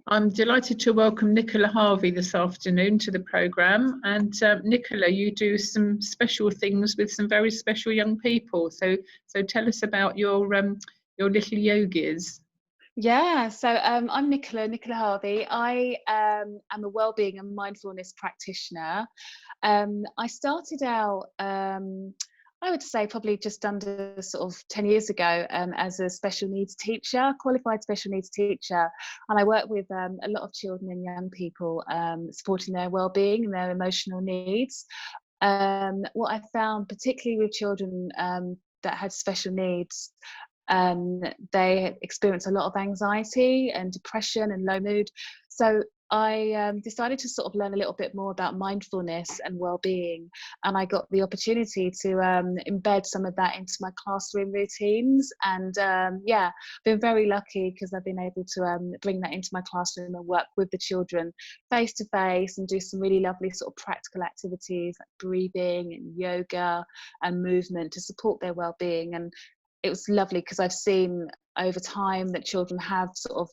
I'm delighted to welcome Nicola Harvey this afternoon to the programme. And Nicola, you do some special things with some very special young people. So tell us about your Little Yogis. Yeah, so I'm Nicola Harvey. I am a wellbeing and mindfulness practitioner. I started out, I would say probably just under sort of 10 years ago, as a special needs teacher, qualified special needs teacher. And I work with a lot of children and young people, supporting their wellbeing and their emotional needs. What I found, particularly with children that had special needs, they experience a lot of anxiety and depression and low mood. So I decided to sort of learn a little bit more about mindfulness and well-being, and I got the opportunity to embed some of that into my classroom routines. And yeah, been very lucky because I've been able to bring that into my classroom and work with the children face to face and do some really lovely sort of practical activities like breathing and yoga and movement to support their well-being. And it was lovely because I've seen over time that children have sort of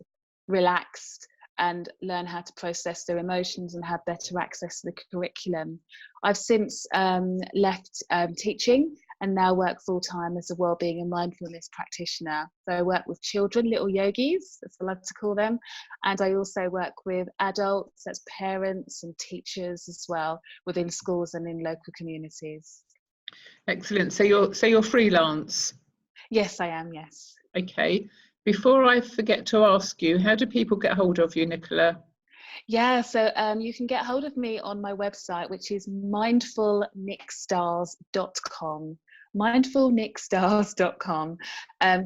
relaxed and learn how to process their emotions and have better access to the curriculum. I've since left teaching and now work full-time as a wellbeing and mindfulness practitioner. So I work with children, little yogis, as I like to call them, and I also work with adults, that's parents and teachers as well, within schools and in local communities. Excellent. So you're freelance. Yes, I am, yes. Okay. Before I forget to ask you, how do people get hold of you, Nicola? Yeah, so you can get hold of me on my website, which is mindfulnickstars.com. Mindfulnickstars.com.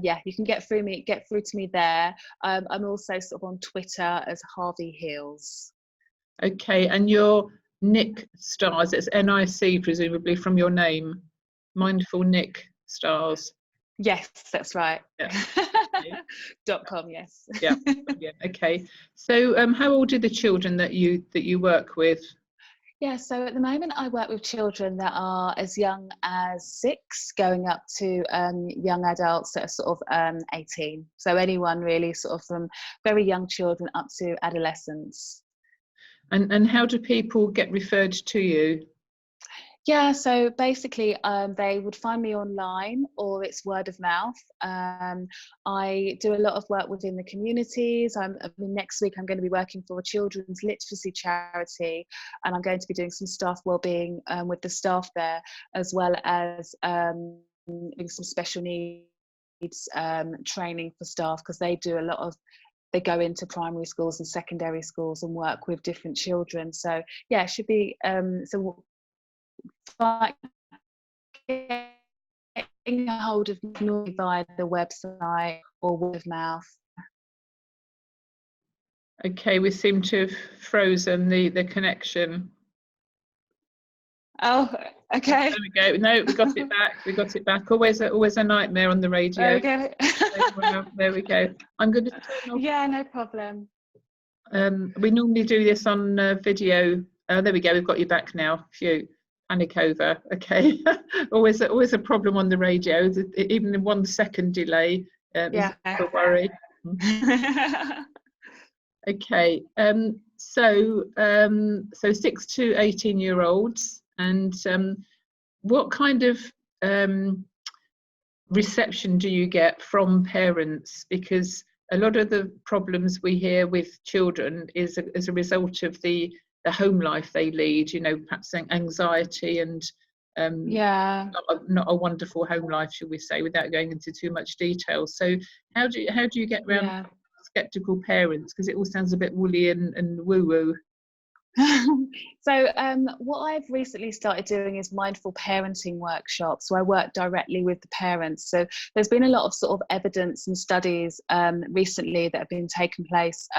Yeah, you can get through to me there. I'm also sort of on Twitter as Harvey Heals. Okay, and your Nick Stars, it's N-I-C presumably from your name. Mindful Nick Stars. Yes, that's right. Yeah. .com, yes. Yeah. Okay. So how old are the children that you work with? Yeah, so at the moment I work with children that are as young as 6 going up to young adults that are sort of 18. So anyone really sort of from very young children up to adolescents. And how do people get referred to you? Yeah, so basically they would find me online or it's word of mouth. I do a lot of work within the communities. I mean, next week I'm going to be working for a children's literacy charity, and I'm going to be doing some staff wellbeing with the staff there, as well as doing some special needs training for staff, because they go into primary schools and secondary schools and work with different children. So yeah, it should be getting a hold of me via the website or word of mouth. Okay, we seem to have frozen the connection. Oh, okay. There we go. No, we got it back. We got it back. Always a nightmare on the radio. There we go. There we go. I'm going to turn off. Yeah, no problem. We normally do this on video. There we go. We've got you back now. Phew. Panic over. Okay. always a problem on the radio. Even in 1 second delay is a worry. Okay. So 6 to 18-year-olds, and what kind of reception do you get from parents? Because a lot of the problems we hear with children is as a result of the home life they lead, perhaps anxiety and not a wonderful home life, should we say, without going into too much detail. So how do you get around skeptical parents? Because it all sounds a bit woolly and woo-woo. So what I've recently started doing is mindful parenting workshops. So I work directly with the parents. So there's been a lot of sort of evidence and studies recently that have been taking place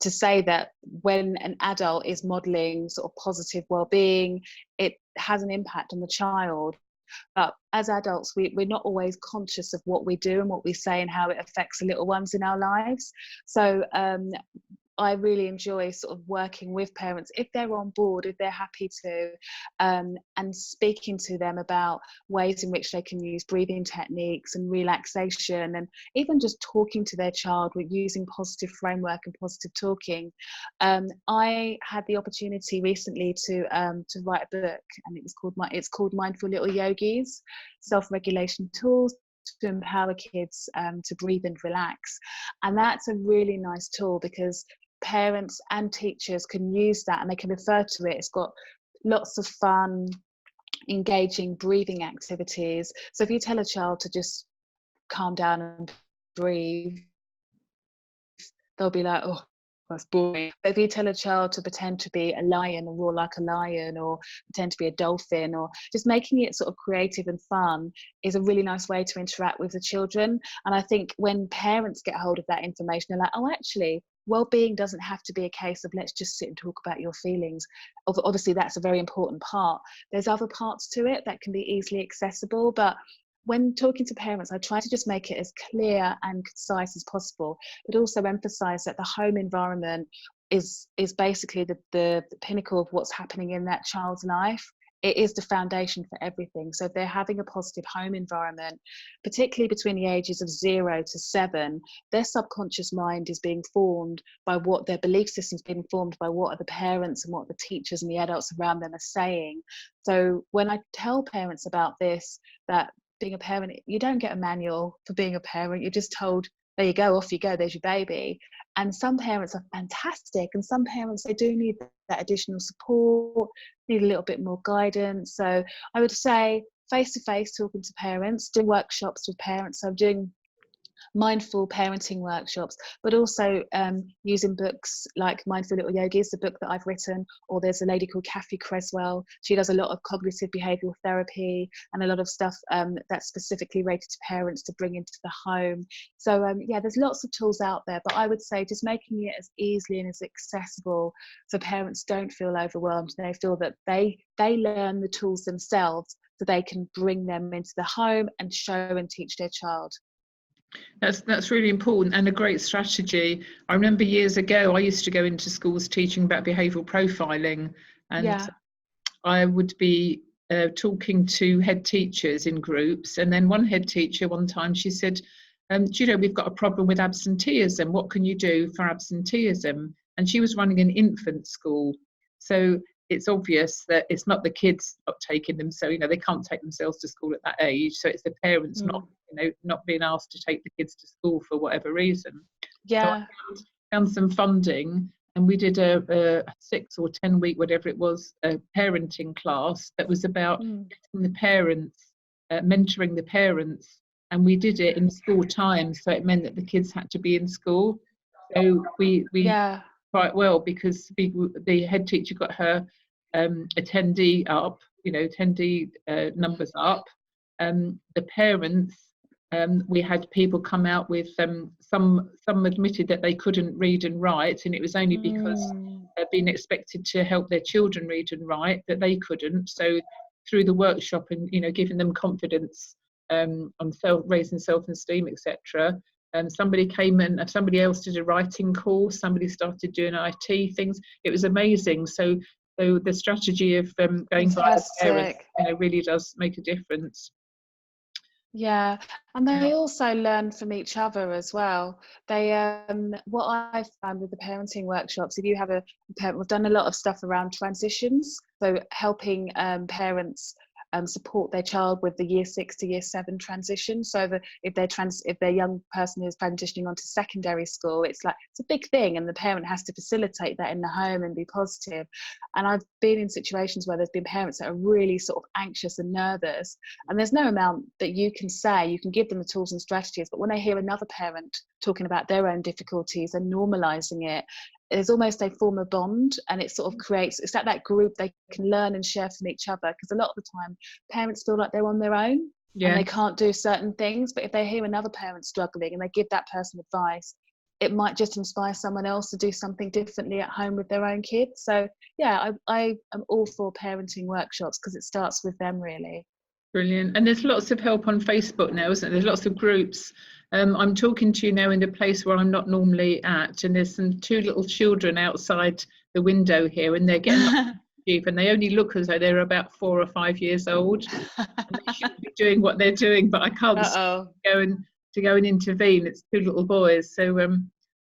to say that when an adult is modelling sort of positive well-being, it has an impact on the child. But as adults, we're not always conscious of what we do and what we say and how it affects the little ones in our lives. So I really enjoy sort of working with parents if they're on board, if they're happy to, and speaking to them about ways in which they can use breathing techniques and relaxation, and even just talking to their child with using positive framework and positive talking. I had the opportunity recently to write a book, and it's called Mindful Little Yogis: Self-Regulation Tools to Empower Kids to Breathe and Relax. And that's a really nice tool, because parents and teachers can use that and they can refer to it. It's got lots of fun, engaging breathing activities. So if you tell a child to just calm down and breathe, they'll be like, oh, that's boring. But if you tell a child to pretend to be a lion and roar like a lion, or pretend to be a dolphin, or just making it sort of creative and fun, is a really nice way to interact with the children. And I think when parents get hold of that information, they're like, oh, actually, well-being doesn't have to be a case of let's just sit and talk about your feelings. Obviously, that's a very important part. There's other parts to it that can be easily accessible, but when talking to parents, I try to just make it as clear and concise as possible, but also emphasize that the home environment is basically the pinnacle of what's happening in that child's life. It is the foundation for everything. So if they're having a positive home environment, particularly between the ages of 0 to 7, their subconscious mind is being formed by what their belief system's being formed by what the parents and what the teachers and the adults around them are saying. So when I tell parents about this, that being a parent, you don't get a manual for being a parent. You're just told, there you go, off you go, there's your baby. And some parents are fantastic, and some parents, they do need that additional support, need a little bit more guidance. So I would say face-to-face talking to parents, doing workshops with parents. So I'm doing mindful parenting workshops, but also using books like Mindful Little Yogis, the book that I've written, or there's a lady called Kathy Creswell. She does a lot of cognitive behavioural therapy and a lot of stuff that's specifically rated to parents to bring into the home. So yeah, there's lots of tools out there, but I would say just making it as easily and as accessible so parents don't feel overwhelmed. They feel that they learn the tools themselves so they can bring them into the home and show and teach their child. That's really important and a great strategy. I remember years ago, I used to go into schools teaching about behavioural profiling, and Yeah. I would be talking to head teachers in groups, and then one head teacher one time, she said, do you know, we've got a problem with absenteeism. What can you do for absenteeism? And she was running an infant school. So it's obvious that it's not the kids not taking them, so they can't take themselves to school at that age, so it's the parents not being asked to take the kids to school for whatever reason. Yeah. So I found some funding, and we did a 6 or 10 week, whatever it was, a parenting class that was about getting the parents, mentoring the parents, and we did it in school time, so it meant that the kids had to be in school. So we quite well, because the head teacher got her attendee up, attendee numbers up. The parents, we had people come out with some admitted that they couldn't read and write, and it was only because they'd been expected to help their children read and write that they couldn't. So through the workshop and giving them confidence on raising self-esteem, etc. Somebody came and somebody else did a writing course, somebody started doing IT things. It was amazing. So the strategy of going via parents, really does make a difference. Yeah, and they also learn from each other as well. They what I've found with the parenting workshops, if you have a parent, we've done a lot of stuff around transitions, so helping parents support their child with the year 6 to year 7 transition. So that if their young person is transitioning onto secondary school, it's a big thing, and the parent has to facilitate that in the home and be positive. And I've been in situations where there's been parents that are really sort of anxious and nervous, and there's no amount that you can say. You can give them the tools and strategies, but when they hear another parent talking about their own difficulties and normalizing it, there's almost a form of bond, and it sort of creates, it's like that group they can learn and share from each other, because a lot of the time parents feel like they're on their own and they can't do certain things, but if they hear another parent struggling and they give that person advice, it might just inspire someone else to do something differently at home with their own kids. So yeah, I am all for parenting workshops, because it starts with them, really. Brilliant. And there's lots of help on Facebook now, isn't there? There's lots of groups I'm talking to you now in a place where I'm not normally at, and there's some two little children outside the window here, and they're getting up to sleep, and they only look as though they're about 4 or 5 years old, and they shouldn't be doing what they're doing, but I can't Uh-oh. go and intervene. It's two little boys, so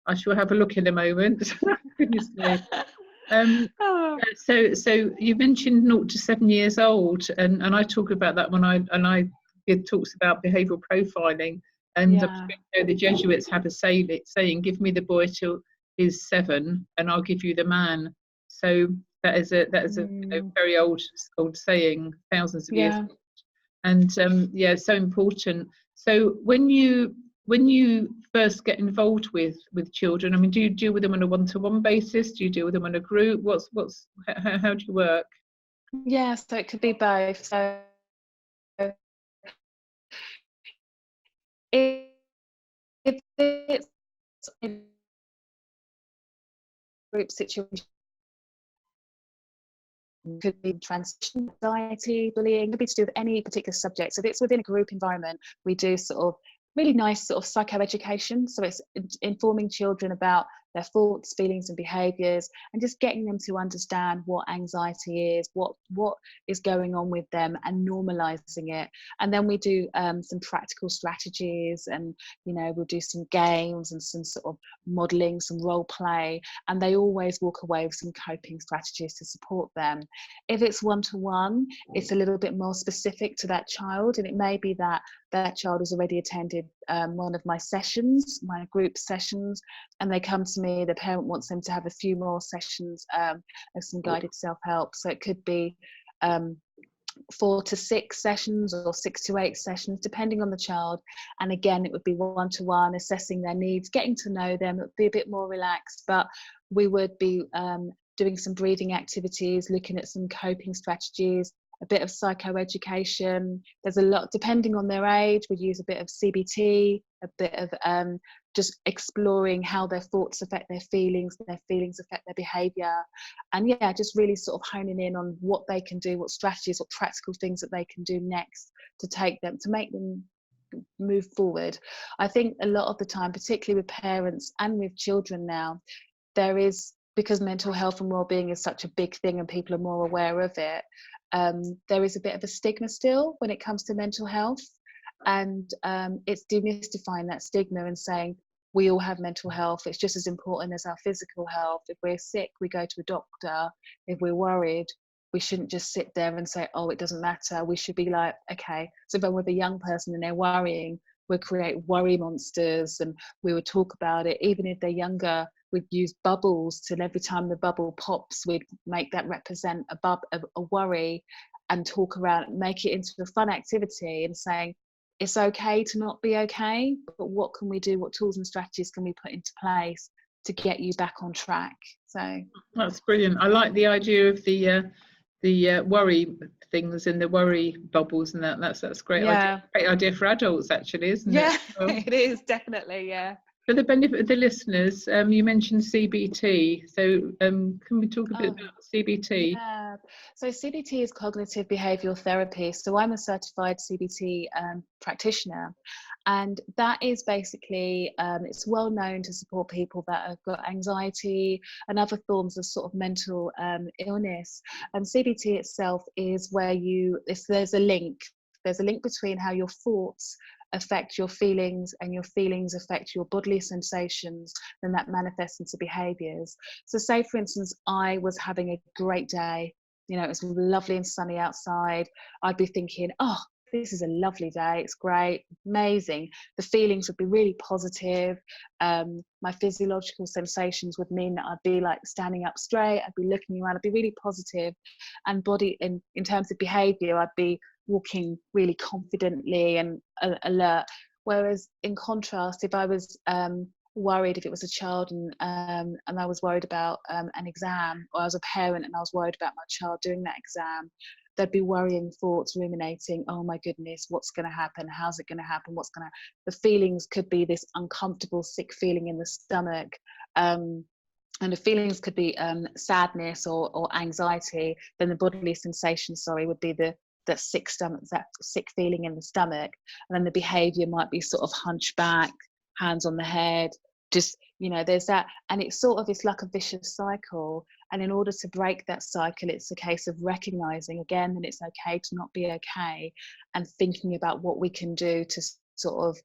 I shall have a look in a moment. Goodness me. Oh. So you mentioned 0 to 7 years old, and I talk about that when I give talks about behavioural profiling, and Yeah. the Jesuits have a saying, "Give me the boy till he's 7, and I'll give you the man." So that is a very old saying, thousands of years, Yeah. and yeah, so important. So when you first get involved with children, I mean, do you deal with them on a one-to-one basis? Do you deal with them in a group? How do you work? Yeah, so it could be both. So if it's a group situation, could be transition anxiety, bullying, could be to do with any particular subject. So if it's within a group environment, we do sort of really nice sort of psychoeducation. So it's informing children about their thoughts, feelings, and behaviours, and just getting them to understand what anxiety is, what is going on with them, and normalising it. And then we do some practical strategies, and we'll do some games and some sort of modelling, some role play, and they always walk away with some coping strategies to support them. If it's one-to-one, it's a little bit more specific to that child, and it may be that that child has already attended one of my sessions, my group sessions, and they come to me, the parent wants them to have a few more sessions of some guided self-help. So it could be 4 to 6 sessions or 6 to 8 sessions, depending on the child. And again, it would be one-to-one, assessing their needs, getting to know them. It would be a bit more relaxed, but we would be doing some breathing activities, looking at some coping strategies, a bit of psychoeducation. There's a lot, depending on their age, we use a bit of CBT, a bit of just exploring how their thoughts affect their feelings affect their behaviour. And yeah, just really sort of honing in on what they can do, what strategies, what practical things that they can do next to make them move forward. I think a lot of the time, particularly with parents and with children now, there is, because mental health and well-being is such a big thing and people are more aware of it, there is a bit of a stigma still when it comes to mental health. And it's demystifying that stigma and saying we all have mental health. It's just as important as our physical health. If we're sick, we go to a doctor. If we're worried, we shouldn't just sit there and say, oh, it doesn't matter. We should be like, okay, so if I'm with a young person and they're worrying, we'll create worry monsters and we would talk about it. Even if they're younger, we'd use bubbles till every time the bubble pops, we'd make that represent a worry, and talk around, make it into a fun activity and saying, it's okay to not be okay, but what can we do? What tools and strategies can we put into place to get you back on track? So that's brilliant. I like the idea of the worry things and the worry bubbles, and that's great. yeah, great idea for adults, actually, isn't yeah, it? Well, it is definitely, yeah. for the benefit of the listeners, you mentioned CBT. So can we talk a bit about CBT? Yeah, so CBT is cognitive behavioral therapy. So I'm a certified CBT practitioner, and that is basically it's well known to support people that have got anxiety and other forms of sort of mental illness. And CBT itself is where there's a link. There's a link between how your thoughts affect your feelings and your feelings affect your bodily sensations, then that manifests into behaviors. So say, for instance, I was having a great day, it was lovely and sunny outside. I'd be thinking, oh, this is a lovely day, it's great, amazing. The feelings would be really positive. My physiological sensations would mean that I'd be like standing up straight, I'd be looking around, I'd be really positive. And body, in terms of behavior, I'd be walking really confidently and alert. Whereas in contrast, if I was worried, if it was a child and I was worried about an exam, or I was a parent and I was worried about my child doing that exam, there'd be worrying thoughts, ruminating, oh my goodness, what's going to happen? How's it going to happen? The feelings could be this uncomfortable, sick feeling in the stomach. And the feelings could be sadness or anxiety. Then the bodily sensation, would be the that sick stomach, that sick feeling in the stomach, and then the behavior might be sort of hunchback, hands on the head, just, there's that, and it's like a vicious cycle. And in order to break that cycle, it's a case of recognizing again that it's okay to not be okay, and thinking about what we can do to sort of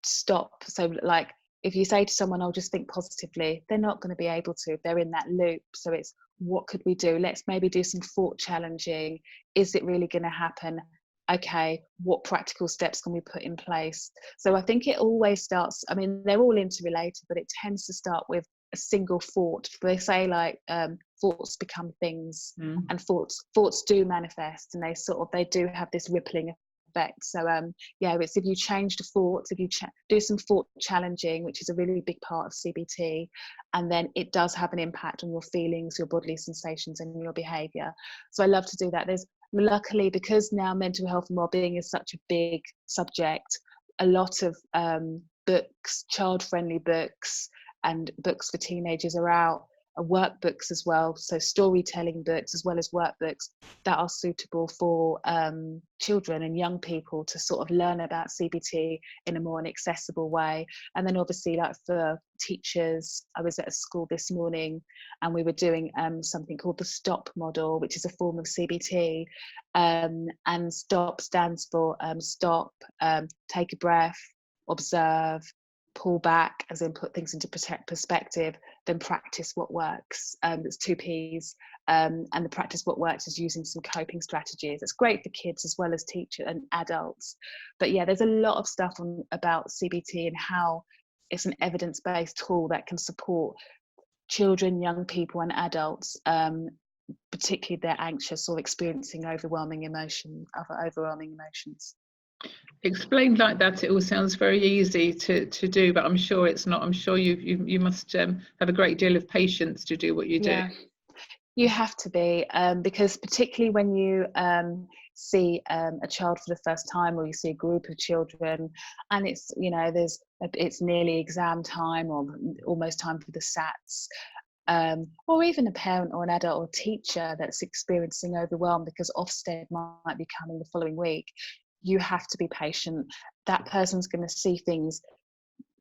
stop. So like, if you say to someone, "I'll just think positively," they're not going to be able to if they're in that loop. So it's, what could we do? Let's maybe do some thought challenging. Is it really going to happen? Okay, what practical steps can we put in place? So I think it always starts, I mean, they're all interrelated, but it tends to start with a single thought. They say like thoughts become things, and thoughts do manifest, and they do have this rippling effect. So it's, if you change the thoughts, if you do some thought challenging, which is a really big part of CBT, and then it does have an impact on your feelings, your bodily sensations, and your behavior. So I love to do that. There's, luckily, because now mental health and wellbeing is such a big subject, a lot of books, child-friendly books and books for teenagers are out, workbooks as well, so storytelling books as well as workbooks that are suitable for children and young people to sort of learn about CBT in a more accessible way. And then obviously, like for teachers, I was at a school this morning and we were doing something called the STOP model, which is a form of CBT, and STOP stands for stop, take a breath, observe, pull back, as in put things into perspective, then practice what works. There's 2 P's, and the practice what works is using some coping strategies. It's great for kids as well as teachers and adults. But yeah, there's a lot of stuff about CBT and how it's an evidence-based tool that can support children, young people and adults, particularly if they're anxious or experiencing overwhelming emotions. Explained like that, it all sounds very easy to do, but I'm sure it's not. I'm sure you must have a great deal of patience to do what you do. You have to be, because particularly when you see a child for the first time, or you see a group of children, and it's it's nearly exam time or almost time for the SATs, or even a parent or an adult or teacher that's experiencing overwhelm because Ofsted might be coming the following week. You have to be patient. That person's going to see things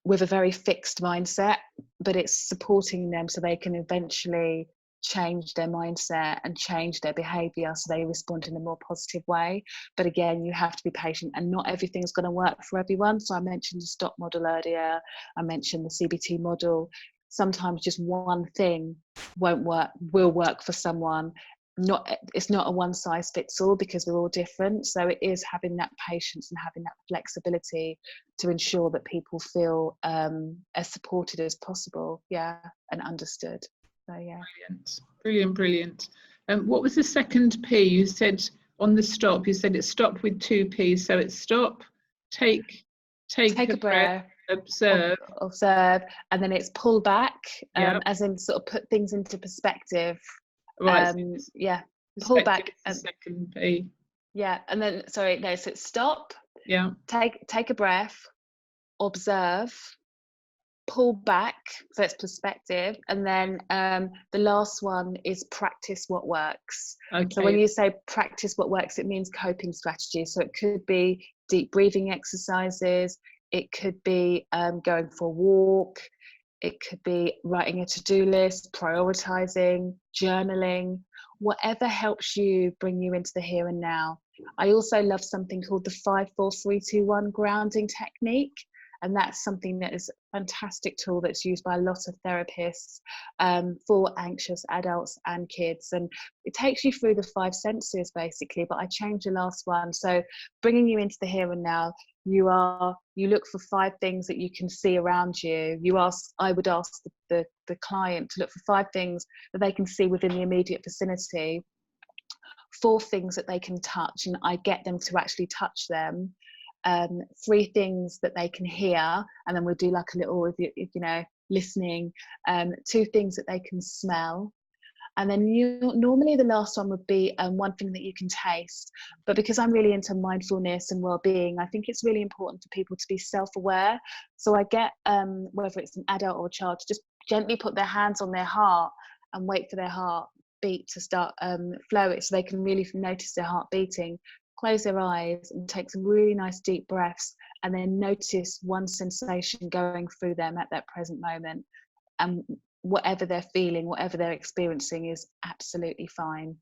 with a very fixed mindset, but it's supporting them so they can eventually change their mindset and change their behavior so they respond in a more positive way. But again, you have to be patient, and not everything's going to work for everyone. So I mentioned the STOP model earlier, I mentioned the CBT model. Sometimes just one thing will work for someone. It's not a one size fits all, because we're all different. So it is having that patience and having that flexibility to ensure that people feel as supported as possible, and understood. So yeah. Brilliant. What was the second P? You said on the stop, you said it stopped with 2 P's. So it's stop, take a breath, observe, and then it's pull back, as in sort of put things into perspective. Right. Pull back. Second P. Yeah, and then so it's stop. Yeah. Take a breath, observe, pull back, so it's perspective, and then the last one is practice what works. Okay. So when you say practice what works, it means coping strategies. So it could be deep breathing exercises, it could be going for a walk, it could be writing a to-do list, prioritizing, journaling, whatever helps you bring you into the here and now. I also love something called the 5-4-3-2-1 grounding technique. And that's something that is a fantastic tool that's used by a lot of therapists for anxious adults and kids. And it takes you through the 5 senses basically, but I changed the last one. So bringing you into the here and now, you look for 5 things that you can see around you. I would ask the client to look for 5 things that they can see within the immediate vicinity, 4 things that they can touch, and I get them to actually touch them. 3 things that they can hear, and then we'll do like a little, listening. 2 things that they can smell, and then normally the last one would be 1 thing that you can taste. But because I'm really into mindfulness and well-being, I think it's really important for people to be self-aware. So I get whether it's an adult or a child to just gently put their hands on their heart and wait for their heart beat to start flow it, so they can really notice their heart beating. close their eyes and take some really nice deep breaths, and then notice one sensation going through them at that present moment. And whatever they're feeling, whatever they're experiencing is absolutely fine.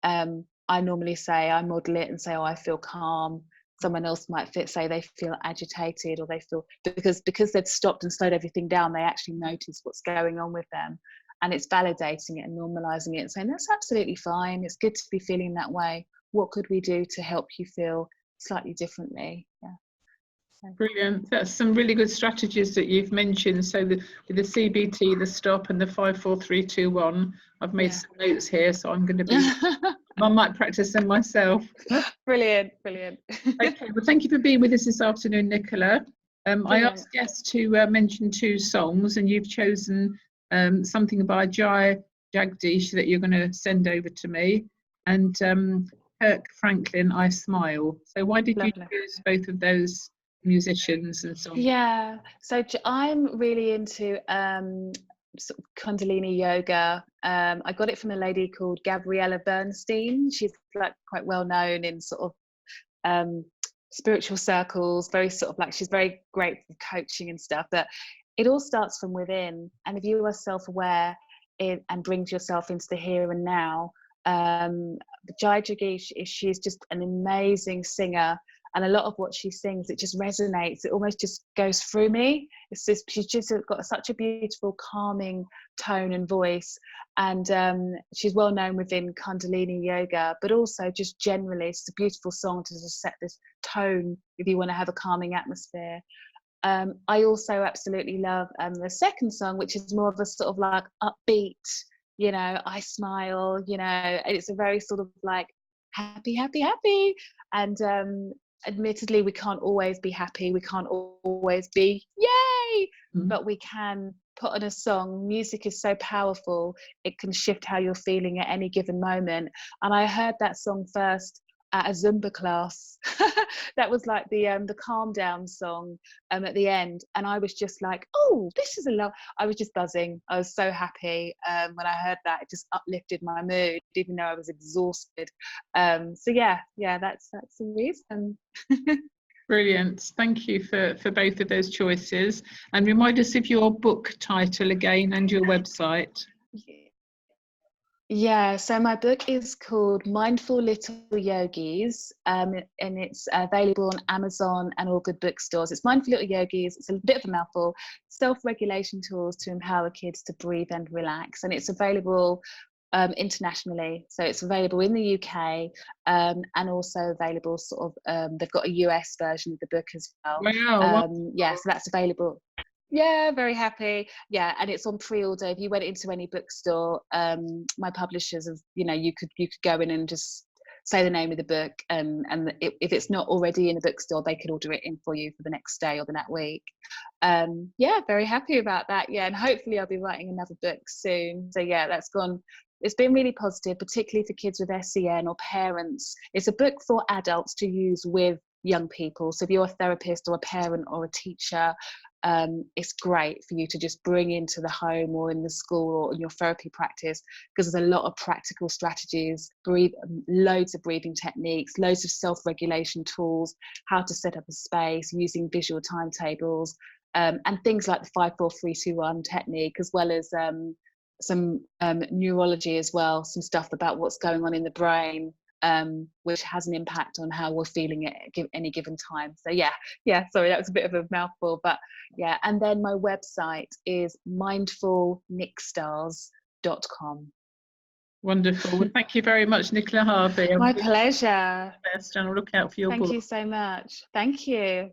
I normally say, I model it and say, oh, I feel calm. Someone else might say they feel agitated, or they feel, because they've stopped and slowed everything down, they actually notice what's going on with them. And it's validating it and normalizing it and saying, that's absolutely fine. It's good to be feeling that way. What could we do to help you feel slightly differently? Yeah. Brilliant. That's some really good strategies that you've mentioned. So with the CBT, the stop, and the 5, 4, 3, 2, 1, I've made some notes here, so I'm going to be, I might practice them myself. Brilliant. Okay, well, thank you for being with us this afternoon, Nicola. I asked guests to mention 2 songs, and you've chosen something by Jai Jagdish that you're going to send over to me, and Kirk Franklin, I Smile. So why did you choose both of those musicians and songs? Yeah, so I'm really into sort of Kundalini yoga. I got it from a lady called Gabriella Bernstein. She's like quite well known in sort of spiritual circles, very sort of like, she's very great for coaching and stuff, but it all starts from within. And if you are self-aware and brings yourself into the here and now, Jai Jagdish, she's just an amazing singer, and a lot of what she sings, it just resonates. It almost just goes through me. It's just, she's just got such a beautiful, calming tone and voice. And she's well known within Kundalini yoga, but also just generally, it's a beautiful song to just set this tone if you want to have a calming atmosphere. I also absolutely love the second song, which is more of a sort of like upbeat, you know, I Smile, you know, it's a very sort of like happy. And admittedly, we can't always be happy, we can't always be yay, but we can put on a song. Music is so powerful, it can shift how you're feeling at any given moment. And I heard that song first at a Zumba class. That was like the calm down song at the end, and I was just like, oh, this is a love. I was just buzzing. I was so happy when I heard that. It just uplifted my mood, even though I was exhausted. So yeah, that's the reason. Brilliant. Thank you for both of those choices, and remind us of your book title again and your website. Yeah, so my book is called Mindful Little Yogis, and it's available on Amazon and all good bookstores. It's Mindful Little Yogis. It's a bit of a mouthful. Self-regulation tools to empower kids to breathe and relax, and it's available internationally. So it's available in the UK, and also available sort of. They've got a US version of the book as well. Wow. Yeah, so that's available. Yeah, very happy. Yeah, and it's on pre-order. If you went into any bookstore, my publishers have, you know, you could go in and just say the name of the book, and if it's not already in a bookstore, they could order it in for you for the next day or the next week. Yeah, very happy about that. Yeah, and hopefully I'll be writing another book soon. So yeah, it's been really positive, particularly for kids with SEN or parents. It's a book for adults to use with young people. So if you're a therapist or a parent or a teacher, it's great for you to just bring into the home or in the school or in your therapy practice, because there's a lot of practical strategies, loads of breathing techniques, loads of self-regulation tools, how to set up a space using visual timetables, and things like the 5, 4, 3, 2, 1 technique, as well as some neurology as well, some stuff about what's going on in the brain, which has an impact on how we're feeling at any given time. So yeah, sorry, that was a bit of a mouthful, but yeah. And then my website is mindfulnickstars.com. Wonderful. Well, thank you very much, Nicola Harvey. My pleasure. Best, and I'll look out for your book. Thank you so much. Thank you.